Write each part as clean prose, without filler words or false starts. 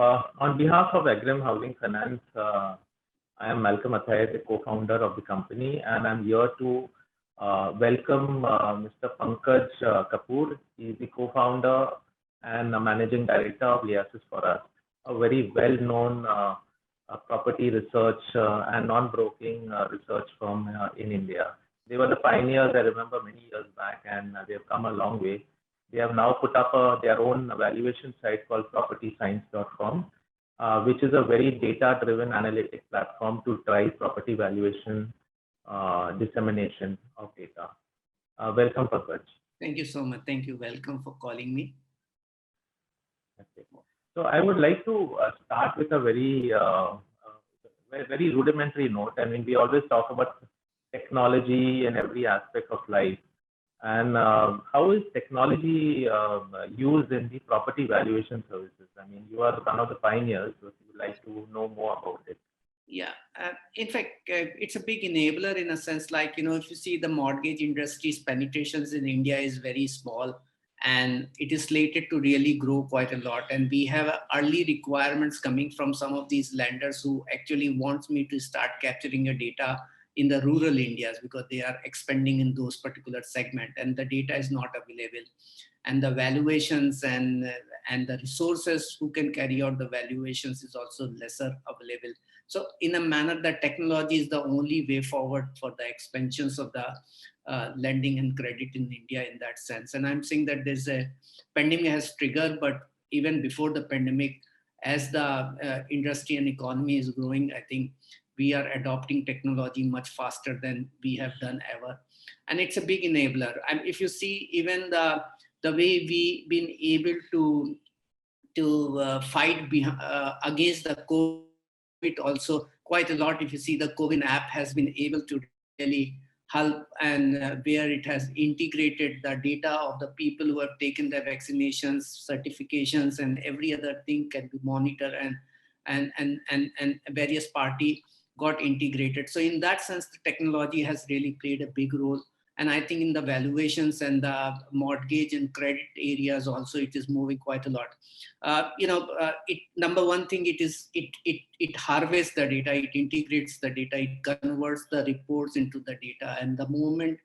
On behalf of Agrem Housing Finance, I am Malcolm Athai, the co-founder of the company, and I'm here to welcome Mr. Pankaj Kapoor. He's the co-founder and managing director of Liasis for us, a very well-known property research and non-broking research firm in India. They were the pioneers, I remember, many years back, and they have come a long way. They have now put up their own valuation site called propertyscience.com, which is a very data-driven analytic platform to drive property valuation dissemination of data. Welcome, Pankaj. Thank you so much. Thank you. Welcome for calling me. Okay. So I would like to start with a very rudimentary note. I mean, we always talk about technology in every aspect of life. And how is technology used in the property valuation services? I mean, you are one of the pioneers, so you would like to know more about it. Yeah, in fact, it's a big enabler in a sense, like, if you see the mortgage industry's penetrations in India is very small, and it is slated to really grow quite a lot. And we have early requirements coming from some of these lenders who actually wants me to start capturing your data in the rural Indias because they are expanding in those particular segment and the data is not available. And the valuations and the resources who can carry out the valuations is also lesser available. So in a manner, that technology is the only way forward for the expansions of the lending and credit in India in that sense. And I'm saying that there's a pandemic has triggered, but even before the pandemic, as the industry and economy is growing, I think we are adopting technology much faster than we have done ever. And it's a big enabler. And if you see even the way we've been able to fight against the COVID also quite a lot. If you see the COVID app has been able to really help, and where it has integrated the data of the people who have taken their vaccinations, certifications, and every other thing can be monitored, and various party got integrated. So in that sense, the technology has really played a big role. And I think in the valuations and the mortgage and credit areas also, it is moving quite a lot. Number one thing, it harvests the data, it integrates the data, it converts the reports into the data. And the moment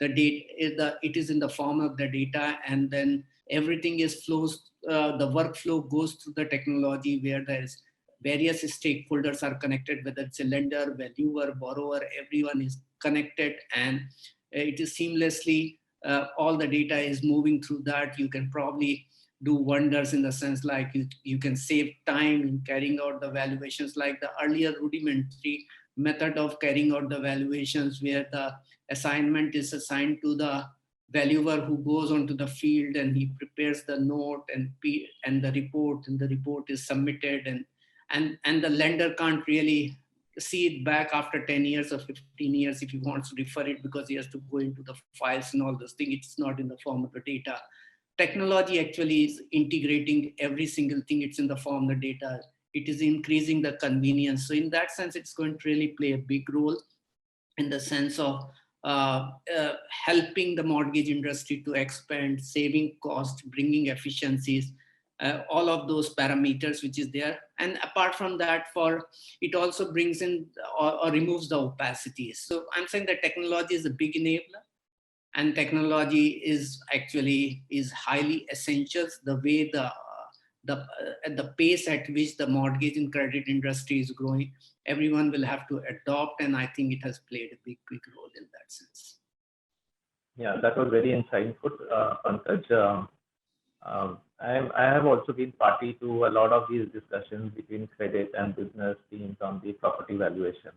the data it is in the form of the data, and then everything is flows, the workflow goes through the technology where there is various stakeholders are connected, whether it's a lender, valuer, borrower, everyone is connected, and it is seamlessly, all the data is moving through that. You can probably do wonders in the sense like you can save time in carrying out the valuations, like the earlier rudimentary method of carrying out the valuations where the assignment is assigned to the valuer who goes onto the field and he prepares the note and the report, and the report is submitted, and the lender can't really see it back after 10 years or 15 years if he wants to refer it, because he has to go into the files and all those things. It's not in the form of the data. Technology actually is integrating every single thing. It's in the form of the data. It is increasing the convenience. So in that sense, it's going to really play a big role in the sense of helping the mortgage industry to expand, saving costs, bringing efficiencies, all of those parameters which is there. And apart from that, it also brings in or removes the opacities. So I'm saying that technology is a big enabler, and technology is highly essential. The way the pace at which the mortgage and credit industry is growing, everyone will have to adopt, and I think it has played a big role in that sense. Yeah, that was very insightful, Pankaj. I have also been party to a lot of these discussions between credit and business teams on the property valuation.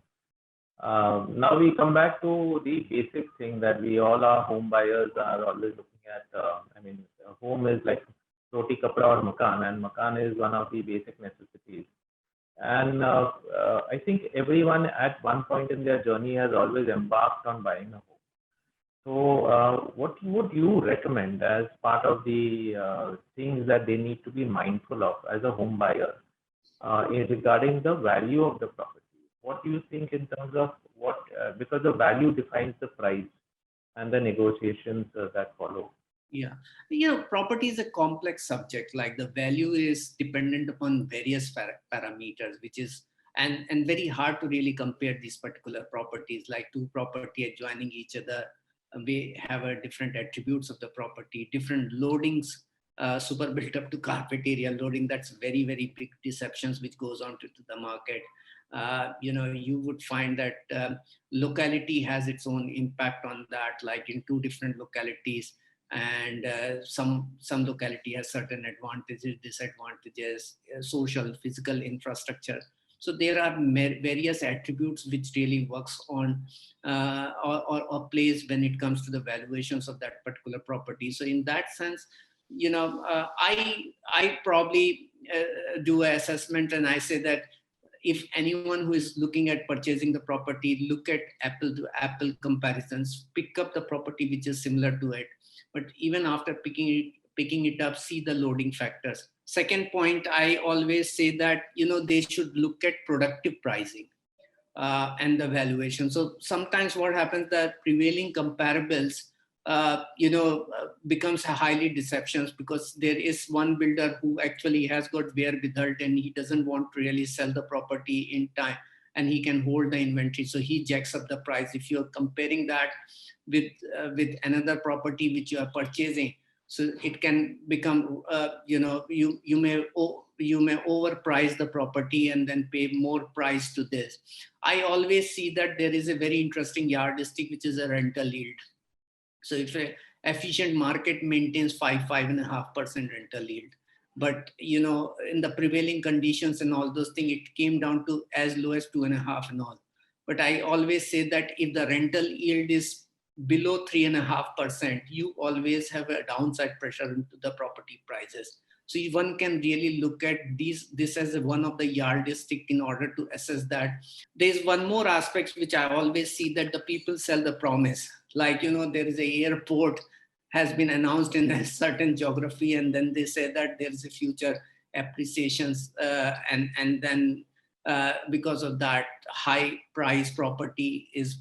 Now we come back to the basic thing that we all are home buyers are always looking at. Home is like roti, kapda, or makan, and makan is one of the basic necessities. And I think everyone at one point in their journey has always embarked on buying a home. So what would you recommend as part of the things that they need to be mindful of as a home buyer regarding the value of the property? What do you think in terms of because the value defines the price and the negotiations that follow? Yeah, property is a complex subject. Like the value is dependent upon various parameters, which is and very hard to really compare these particular properties. Like two property adjoining each other, we have a different attributes of the property, different loadings, super built up to carpet area loading. That's very big deceptions which goes on to the market. You would find that locality has its own impact on that. Like in two different localities, and some locality has certain advantages, disadvantages, social, physical infrastructure. So there are various attributes which really works on or plays when it comes to the valuations of that particular property. So in that sense, I probably do an assessment, and I say that if anyone who is looking at purchasing the property, look at apple to apple comparisons, pick up the property which is similar to it. But even after picking it up, see the loading factors. Second point, I always say that, they should look at productive pricing and the valuation. So sometimes what happens that prevailing comparables, becomes a highly deceptions, because there is one builder who actually has got wherewithal and he doesn't want to really sell the property in time, and he can hold the inventory, so he jacks up the price. If you're comparing that with another property which you are purchasing, so it can become you may overprice the property and then pay more price to this. I always see that there is a very interesting yardstick, which is a rental yield. So if a efficient market maintains 5.5% rental yield, but in the prevailing conditions and all those things, it came down to as low as 2.5 and all. But I always say that if the rental yield is below 3.5%, you always have a downside pressure into the property prices. So one can really look at this as one of the yardstick in order to assess that. There's one more aspect which I always see, that the people sell the promise. Like, there is a airport has been announced in a certain geography, and then they say that there is a future appreciations, and then because of that, high price property is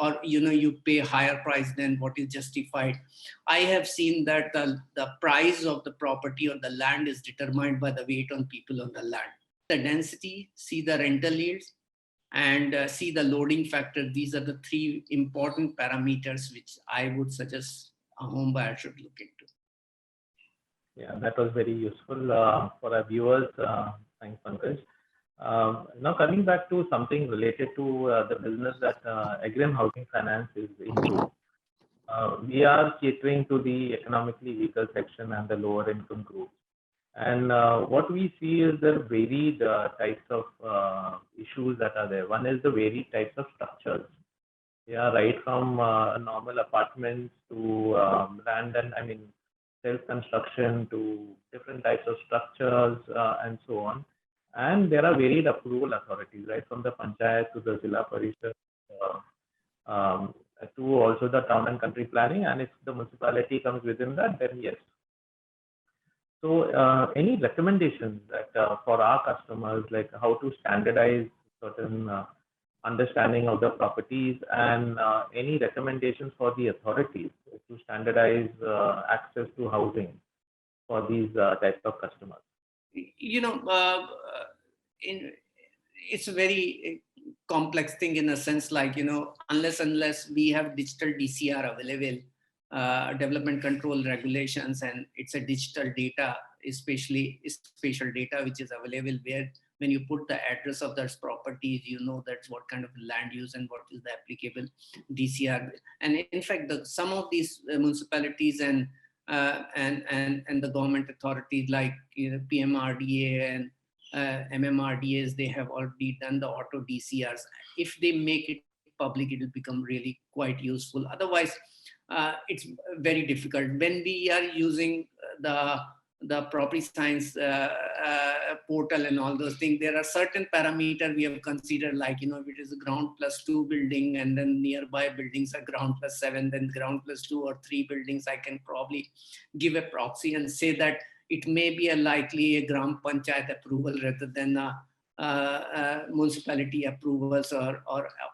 or you pay higher price than what is justified. I have seen that the price of the property or the land is determined by the weight on people on the land. The density, see the rental yields, and see the loading factor. These are the three important parameters which I would suggest a home buyer should look into. Yeah, that was very useful for our viewers. Thanks, Pankaj. Now coming back to something related to the business that Agrem Housing Finance is into. We are catering to the economically weaker section and the lower income group. And what we see is the varied types of issues that are there. One is the varied types of structures. Yeah, right from normal apartments to land and self-construction to different types of structures and so on. And there are varied approval authorities, right, from the panchayat to the Zilla Parishad to also the town and country planning. And if the municipality comes within that, then yes. So any recommendations that for our customers, like how to standardize certain understanding of the properties, and any recommendations for the authorities to standardize access to housing for these types of customers? It's a very complex thing in a sense, like, unless we have digital DCR available, development control regulations, and it's a digital data, especially spatial data, which is available, where when you put the address of those properties, that's what kind of land use and what is the applicable DCR. And in fact, some of these municipalities and the government authorities like PMRDA and MMRDAs, they have already done the auto DCRs. If they make it public, it will become really quite useful. Otherwise, it's very difficult. When we are using the property science portal and all those things, there are certain parameters we have considered, like, if it is a ground +2 building and then nearby buildings are ground +7, then ground +2 or 3 buildings, I can probably give a proxy and say that it may be likely a Gram Panchayat approval rather than municipality approvals or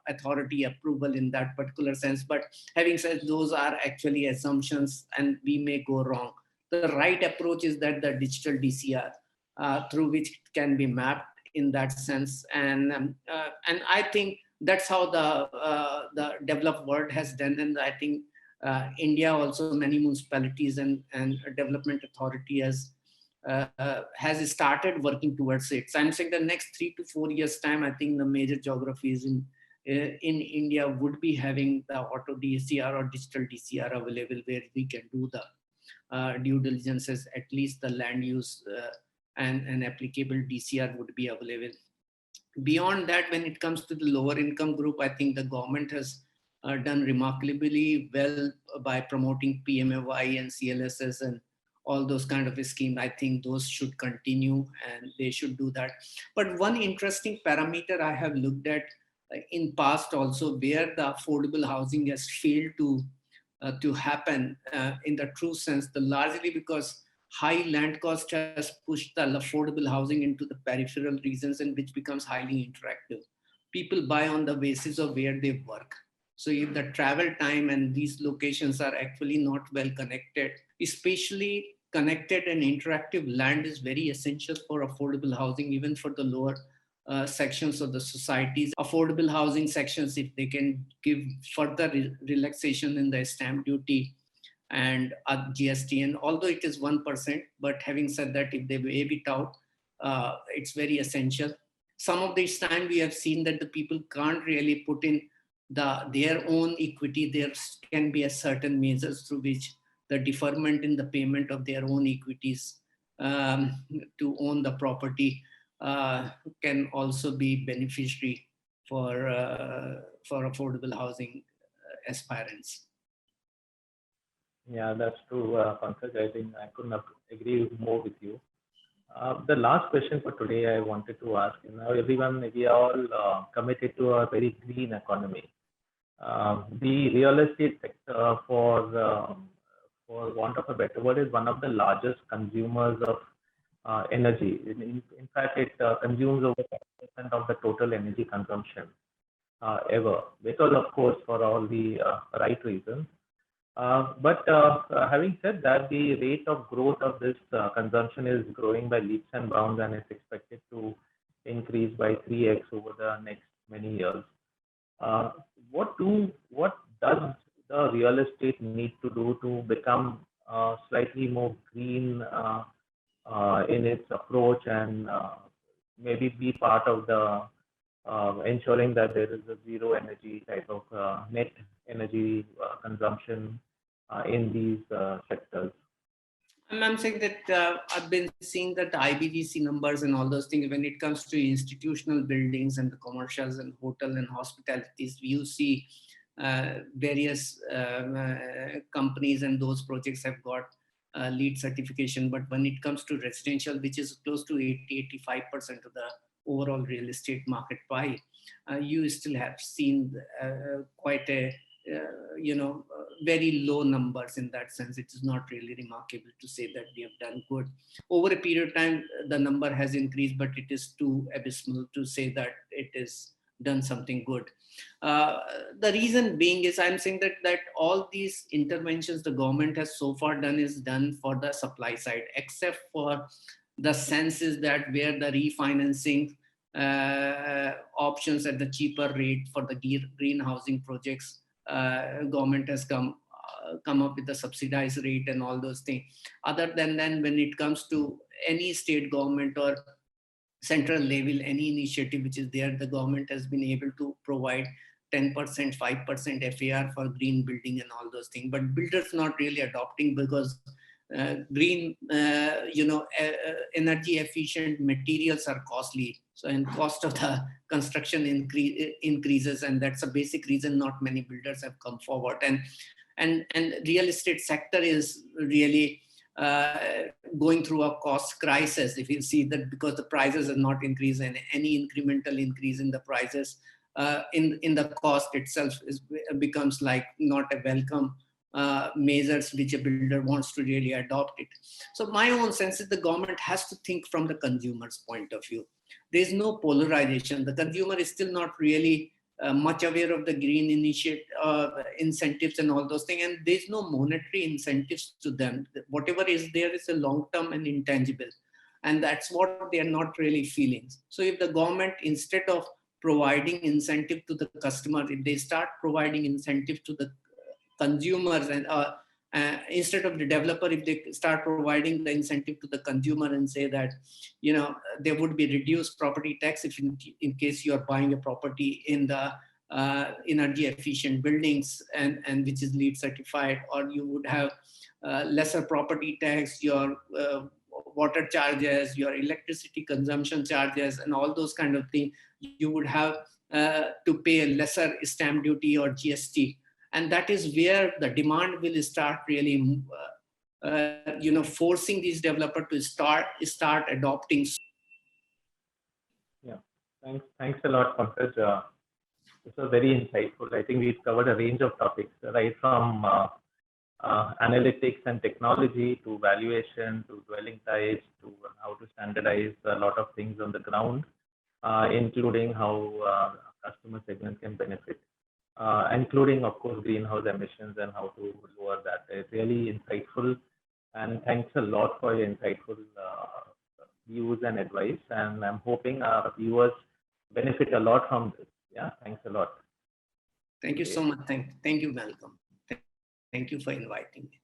authority approval in that particular sense. But having said, those are actually assumptions and we may go wrong. The right approach is that the digital DCR through which it can be mapped in that sense. And I think that's how the developed world has done. And I think India also, many municipalities and development authority has started working towards it. So I'm saying the next 3 to 4 years time, I think the major geographies in India would be having the auto DCR or digital DCR available, where we can do the due diligences, at least the land use and applicable DCR would be available. Beyond that, when it comes to the lower income group, I think the government has done remarkably well by promoting PMAY and CLSS and all those kind of schemes. I think those should continue and they should do that. But one interesting parameter I have looked at in past also, where the affordable housing has failed to happen in the true sense, largely because high land cost has pushed the affordable housing into the peripheral regions, and which becomes highly interactive. People buy on the basis of where they work. So if the travel time and these locations are actually not well connected, especially connected and interactive land is very essential for affordable housing, even for the lower sections of the societies. Affordable housing sections, if they can give further relaxation in the stamp duty and GST, and although it is 1%, but having said that, if they waive it out, it's very essential. Some of this time we have seen that the people can't really put in their own equity. There can be a certain measures through which the deferment in the payment of their own equities to own the property can also be beneficiary for affordable housing aspirants. Yeah, that's true, Pankaj. I think I couldn't agree more with you. The last question for today I wanted to ask, everyone, we are all committed to a very green economy. The real estate sector, for want of a better word, is one of the largest consumers of energy. In fact, it consumes over 10% of the total energy consumption ever, because of course for all the right reasons. But having said that, the rate of growth of this consumption is growing by leaps and bounds, and it's expected to increase by 3x over the next many years. What does the real estate need to do to become slightly more green in its approach, and maybe be part of the ensuring that there is a zero energy type of net energy consumption in these sectors? I'm saying that I've been seeing that IBGC numbers and all those things, when it comes to institutional buildings and the commercials and hotel and hospitalities, you see various companies and those projects have got LEED certification. But when it comes to residential, which is close to 80-85% of the overall real estate market pie, you still have seen quite a very low numbers in that sense. It is not really remarkable to say that we have done good. Over a period of time, the number has increased, but it is too abysmal to say that it is done something good. The reason being is, I'm saying that all these interventions the government has so far done is done for the supply side, except for the senses that where the refinancing options at the cheaper rate for the green housing projects, government has come up with the subsidized rate and all those things. Other than that, when it comes to any state government or central level, any initiative which is there, the government has been able to provide 10%, 5% FAR for green building and all those things. But builders not really adopting, because green, energy efficient materials are costly. So, and cost of the construction increases, and that's a basic reason not many builders have come forward. And real estate sector is really going through a cost crisis. If you see that, because the prices are not increased, and any incremental increase in the prices in the cost itself becomes like not a welcome measures which a builder wants to really adopt it. So my own sense is the government has to think from the consumer's point of view. There is no polarization. The consumer is still not really much aware of the green initiative, incentives and all those things, and there's no monetary incentives to them. Whatever is there is a long-term and intangible, and that's what they are not really feeling. So if the government, instead of providing incentive to the customer, if they start providing incentive to the consumers, and instead of the developer, if they start providing the incentive to the consumer and say that, there would be reduced property tax if in case you are buying a property in the energy efficient buildings and which is LEED certified, or you would have lesser property tax, your water charges, your electricity consumption charges, and all those kind of things, you would have to pay a lesser stamp duty or GST. And that is where the demand will start really, forcing these developers to start adopting. Yeah, thanks a lot, Pankaj. This was very insightful. I think we've covered a range of topics, right from analytics and technology to valuation to dwelling types to how to standardize a lot of things on the ground, including how customer segments can benefit. Including, of course, greenhouse emissions and how to lower that. It's really insightful, and thanks a lot for your insightful views and advice. And I'm hoping our viewers benefit a lot from this. Yeah, thanks a lot. Thank you so much. Thank you, Malcolm. Thank you for inviting me.